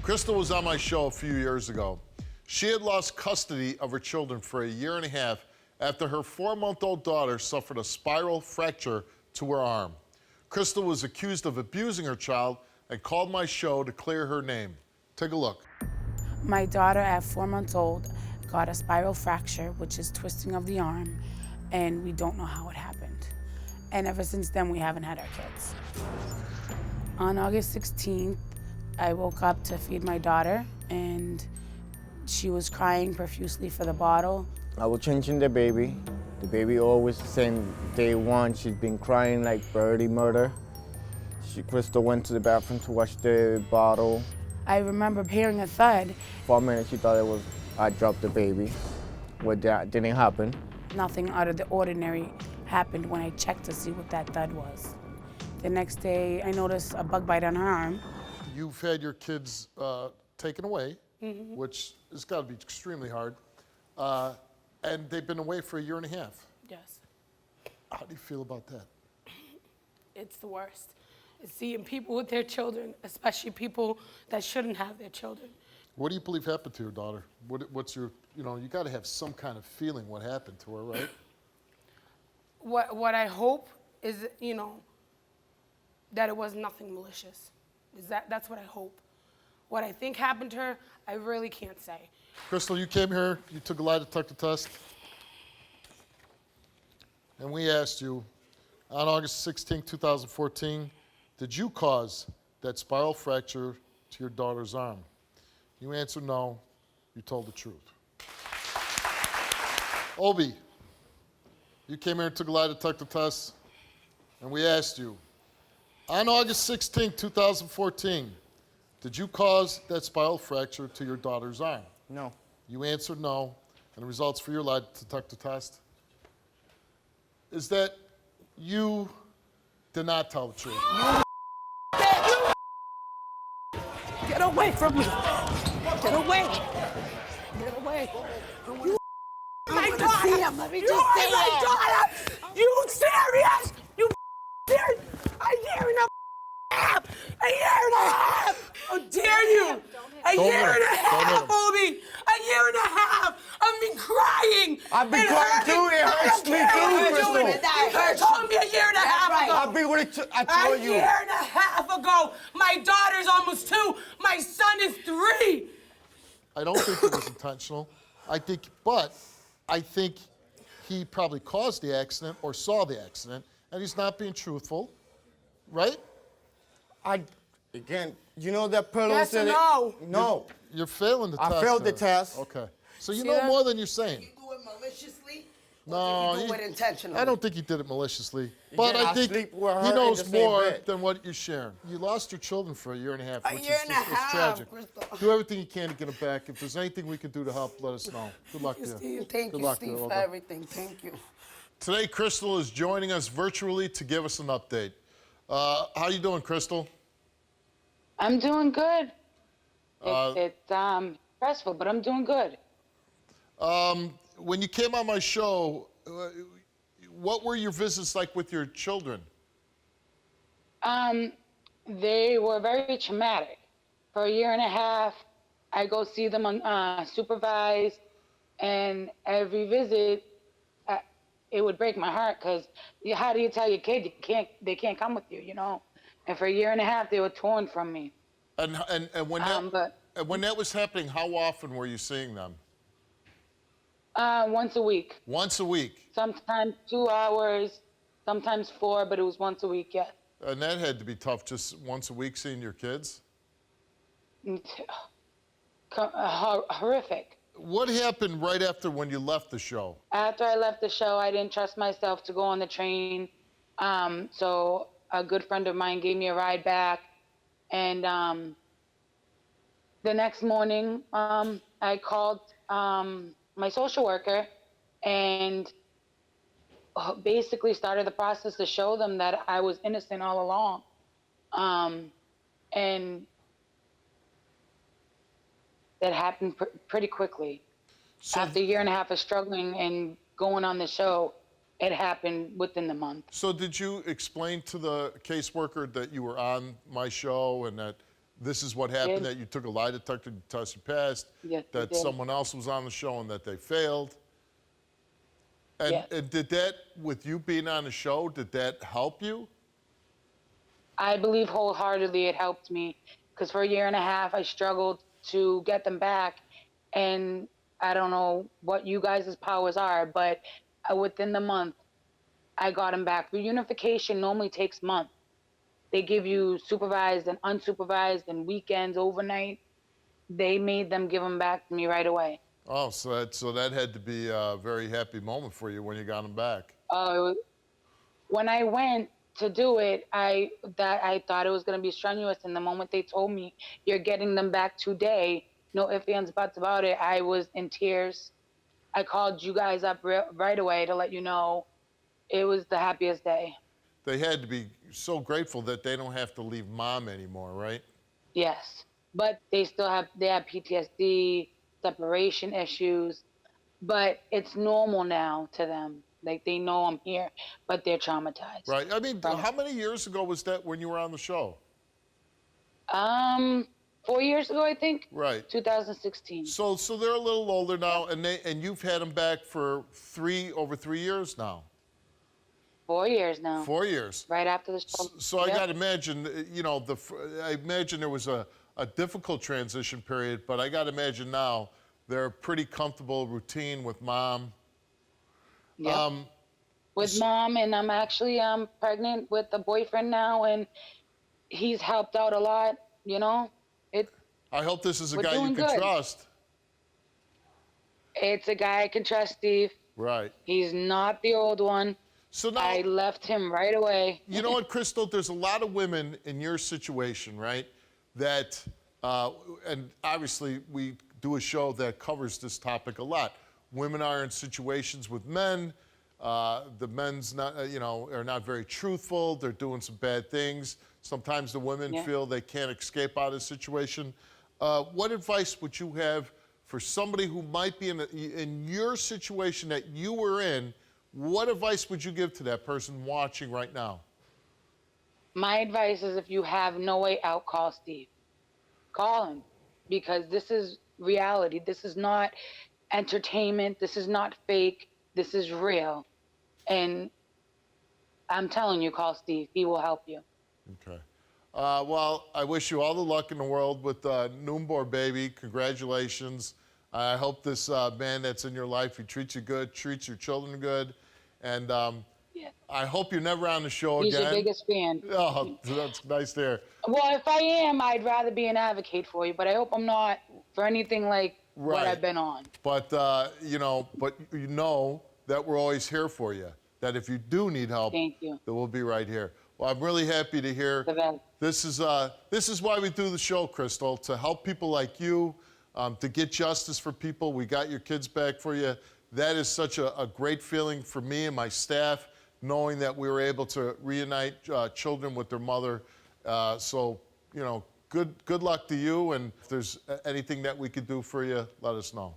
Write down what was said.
Chrystal was on my show a few years ago. She had lost custody of her children for a year and a half after her 4-month-old daughter suffered a spiral fracture to her arm. Chrystal was accused of abusing her child and called my show to clear her name. Take a look. My daughter at 4 months old got a spiral fracture, which is twisting of the arm, and we don't know how it happened. And ever since then, we haven't had our kids. On August 16th, I woke up to feed my daughter, and she was crying profusely for the bottle. I was changing the baby. The baby always the same. Day one, she's been crying like bloody murder. Chrystal went to the bathroom to wash the bottle. I remember hearing a thud. For a minute, she thought I dropped the baby. But that didn't happen. Nothing out of the ordinary happened when I checked to see what that thud was. The next day, I noticed a bug bite on her arm. You've had your kids taken away, which has got to be extremely hard. And they've been away for a year and a half. Yes. How do you feel about that? It's the worst. It's seeing people with their children, especially people that shouldn't have their children. What do you believe happened to your daughter? What's your, you got to have some kind of feeling what happened to her, right? What I hope is, that it was nothing malicious. That's what I hope. What I think happened to her, I really can't say. Chrystal, you came here, you took a lie detector test, and we asked you, on August 16, 2014, did you cause that spiral fracture to your daughter's arm? You answered no, you told the truth. Obi, you came here and took a lie detector test, and we asked you, on August 16, 2014, did you cause that spiral fracture to your daughter's arm? No. You answered no, and the results for your lie detector test is that you did not tell the truth. Get away from me! Get away! Get away! You my daughter! Let me just say my daughter! You serious? You serious? A year and a half! A year and a half! How dare you! A year and a half, Obi! A year and a half! I've been crying! I've been crying too. It hurts me too, Chrystal. You told me a year and a half ago. I've been with it. I told you. A year and a half ago. My daughter's almost 2. My son is 3. I don't think it was intentional. I think he probably caused the accident or saw the accident, and he's not being truthful, right? Again, you know that Perlo Yes said or no? No. You're failing the test. I failed the there. test. Okay. So you See know that? more than you're saying. You do it maliciously? No, Or did you do it intentionally? I don't think he did it maliciously, but Again, I I think sleep with her he in knows the same more bed. than what you're sharing. You lost your children for a year and a half, A which year is and a just, it's half, tragic. Chrystal. Do everything you can to get them back. If there's anything we can do to help, let us know. Good luck to you. Steve, thank Good you, luck, Steve, dear. for Well done. everything. Thank you. Today, Chrystal is joining us virtually to give us an update. How you doing, Chrystal? I'm doing good. It's stressful, but I'm doing good. When you came on my show, what were your visits like with your children? They were very traumatic. For a year and a half, I go see them supervised, and every visit, it would break my heart because how do you tell your kid they can't come with you, And for a year and a half, they were torn from me. And when that was happening, how often were you seeing them? Once a week. Once a week. Sometimes 2 hours, sometimes 4, but it was once a week, yeah. And that had to be tough, just once a week seeing your kids? Horrific. What happened right after when you left the show? After I left the show, I didn't trust myself to go on the train. So a good friend of mine gave me a ride back. And the next morning, I called my social worker and basically started the process to show them that I was innocent all along. And that happened pretty quickly. So After a year and a half of struggling and going on the show, it happened within the month. So did you explain to the caseworker that you were on my show and that this is what happened, Did. that you took a lie detector to test your past, Yes, I that did. someone else was on the show and that they failed. And, Yes. and did that, with you being on the show, did that help you? I believe wholeheartedly it helped me, because for a year and a half I struggled to get them back, and I don't know what you guys' powers are, but within the month I got them back. Reunification normally takes months. They give you supervised and unsupervised and weekends, overnight. They made them give them back to me right away. Oh, so that had to be a very happy moment for you when you got them back. When I went to do it, I thought it was going to be strenuous, and the moment they told me you're getting them back today, no ifs, ands, buts about it, I was in tears. I called you guys up right away to let you know. It was the happiest day. They had to be so grateful that they don't have to leave mom anymore, right? Yes, but they have PTSD, separation issues, but it's normal now to them. Like, they know I'm here, but they're traumatized. Right. I mean, Right. how many years ago was that when you were on the show? 4 years ago, I think. Right. 2016. So they're a little older now, and you've had them back for over 3 years now. 4 years now. 4 years. Right after the show. So I Yep. got to imagine, I imagine there was a difficult transition period, but I got to imagine now they're a pretty comfortable routine with mom. Yep. With mom, and I'm actually pregnant with a boyfriend now, and he's helped out a lot. I hope this is a We're guy you doing can good. trust. It's a guy I can trust, Steve. Right. He's not the old one. So now, I left him right away. you know what, Chrystal? There's a lot of women in your situation, right? That, and obviously we do a show that covers this topic a lot. Women are in situations with men. The men's not, are not very truthful. They're doing some bad things. Sometimes the women feel they can't escape out of the situation. What advice would you have for somebody who might be in your situation that you were in? What advice would you give to that person watching right now? My advice is, if you have no way out, call Steve. Call him, because this is reality. This is not entertainment. This is not fake. This is real. And I'm telling you, call Steve. He will help you. Okay. Well, I wish you all the luck in the world with newborn baby. Congratulations. I hope this man that's in your life, he treats you good, treats your children good. And I hope you're never on the show He's again. your biggest fan. Oh, that's nice there. Well, if I am, I'd rather be an advocate for you, but I hope I'm not for anything like what Right. I've been on. But, but you know that we're always here for you. That if you do need help, Thank you. that we'll be right here. Well, I'm really happy to hear. The best. This is why we do the show, Chrystal, to help people like you, to get justice for people. We got your kids back for you. That is such a great feeling for me and my staff, knowing that we were able to reunite children with their mother. So, good luck to you. And if there's anything that we could do for you, let us know.